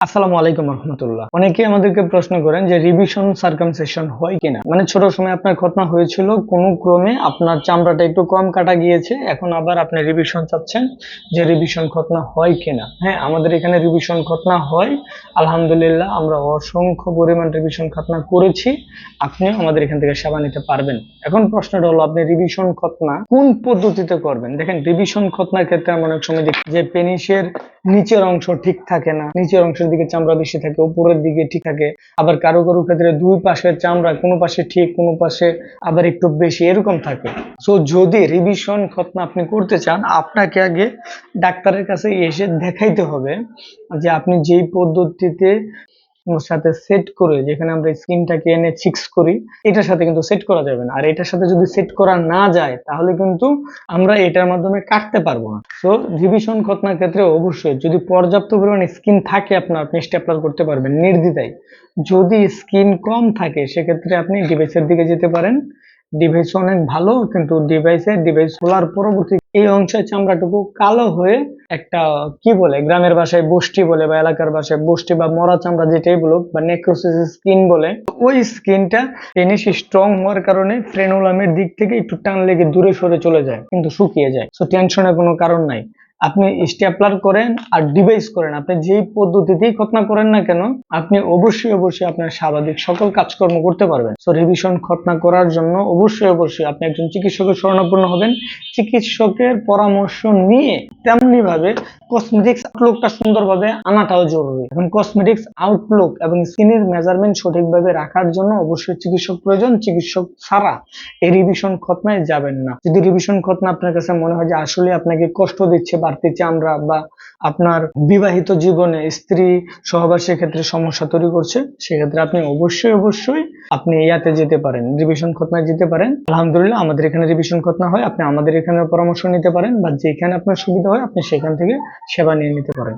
আসসালামু আলাইকুম রহমতুল্লাহ। অনেকে আমাদেরকে প্রশ্ন করেন যে রিভিশন সার্কামসিশন হয় কিনা, মানে ছোট সময় আপনার খতনা হয়েছিল, কোনো ক্রমে আপনার চামড়াটা একটু কম কাটা গিয়েছে, এখন আবার আপনি রিভিশন চাচ্ছেন যে রিভিশন খতনা হয় কিনা। হ্যাঁ, আমাদের এখানে রিভিশন খতনা হয়, আলহামদুলিল্লাহ। আমরা অসংখ্য পরিমাণ রিভিশন খতনা করেছি, আপনিও আমাদের এখান থেকে সেবা নিতে পারবেন। এখন প্রশ্নটা হলো, আপনি রিভিশন খতনা কোন পদ্ধতিতে করবেন? দেখেন, রিভিশন খতনার ক্ষেত্রে আমরা অনেক সময় দেখি যে পেনিসের নিচের অংশ ঠিক থাকে না, নিচের অংশের দিকে চামড়া বেশি থাকে, উপরের দিকে ঠিক থাকে। আবার কারো কারো ক্ষেত্রে দুই পাশের চামড়া কোনো পাশে ঠিক, কোনো পাশে আবার একটু বেশি, এরকম থাকে। সো যদি রিভিশন খতনা আপনি করতে চান, আপনাকে আগে ডাক্তারের কাছে এসে দেখাইতে হবে যে আপনি যেই পদ্ধতিতে ওর সাথে সেট করে, যেখানে আমরা স্কিনটাকে এনে ফিক্স করি, এটার সাথে কিন্তু সেট করা যাবে না। আর এটার সাথে যদি সেট করা না যায়, তাহলে কিন্তু আমরা এটার মাধ্যমে কাটতে পারবো না। তো রিভিশন খতনার ক্ষেত্রে অবশ্যই যদি পর্যাপ্ত পরিমাণে স্কিন থাকে আপনার, আপনি স্টেপলার করতে পারবেন নির্দ্বিধায়। যদি স্কিন কম থাকে, সেক্ষেত্রে আপনি ডিভাইসের দিকে যেতে পারেন। ডিভাইস অনেক ভালো, কিন্তু ডিভাইস খোলার পরবর্তী এই অংশের চামড়াটুকু কালো হয়ে একটা, কি বলে গ্রামের ভাষায় বষ্টি বলে, বা এলাকার ভাষায় বষ্টি বা মরা চামড়া যেটাই বলুক, বা নেক্রোসিস স্কিন বলে, ওই স্কিনটা পেনিস স্ট্রং হওয়ার কারণে ফ্রেনুলামের দিক থেকে একটু টান লেগে দূরে সরে চলে যায়, কিন্তু শুকিয়ে যায়। সো টেনশনের কোনো কারণ নাই। আপনি স্টেপলার করেন আর ডিভাইস করেন, আপনি যেই পদ্ধতিতেই খতনা করেন না কেন, আপনি অবশ্যই আপনার স্বাভাবিক সকল কাজকর্ম করতে পারবেন। সো রিভিশন খতনা করার জন্য অবশ্যই আপনি একজন চিকিৎসকের শরণাপন্ন হবেন। চিকিৎসকের পরামর্শ নিয়ে তেমনি ভাবে কসমেটিক্স আউটলুকটা সুন্দরভাবে আনাটাও জরুরি। এখন কসমেটিক্স আউটলুক এবং স্কিনের মেজারমেন্ট সঠিকভাবে রাখার জন্য অবশ্যই চিকিৎসক প্রয়োজন। চিকিৎসক ছাড়া এই রিভিশন খতনায় যাবেন না। যদি রিভিশন খতনা আপনার কাছে মনে হয় যে আসলে আপনাকে কষ্ট দিচ্ছে, বাড়তি চামড়া, বা আপনার বিবাহিত জীবনে স্ত্রী সহবাসের ক্ষেত্রে সমস্যা তৈরি করছে, সেক্ষেত্রে আপনি অবশ্যই আপনি ইয়াতে যেতে পারেন, রিভিশন খতনায় যেতে পারেন। আলহামদুলিল্লাহ, আমাদের এখানে রিভিশন খতনা হয়, আপনি আমাদের এখানে পরামর্শ নিতে পারেন, বা যেখানে আপনার সুবিধা হয় আপনি সেখান থেকে সেবা নিয়ে নিতে পারেন।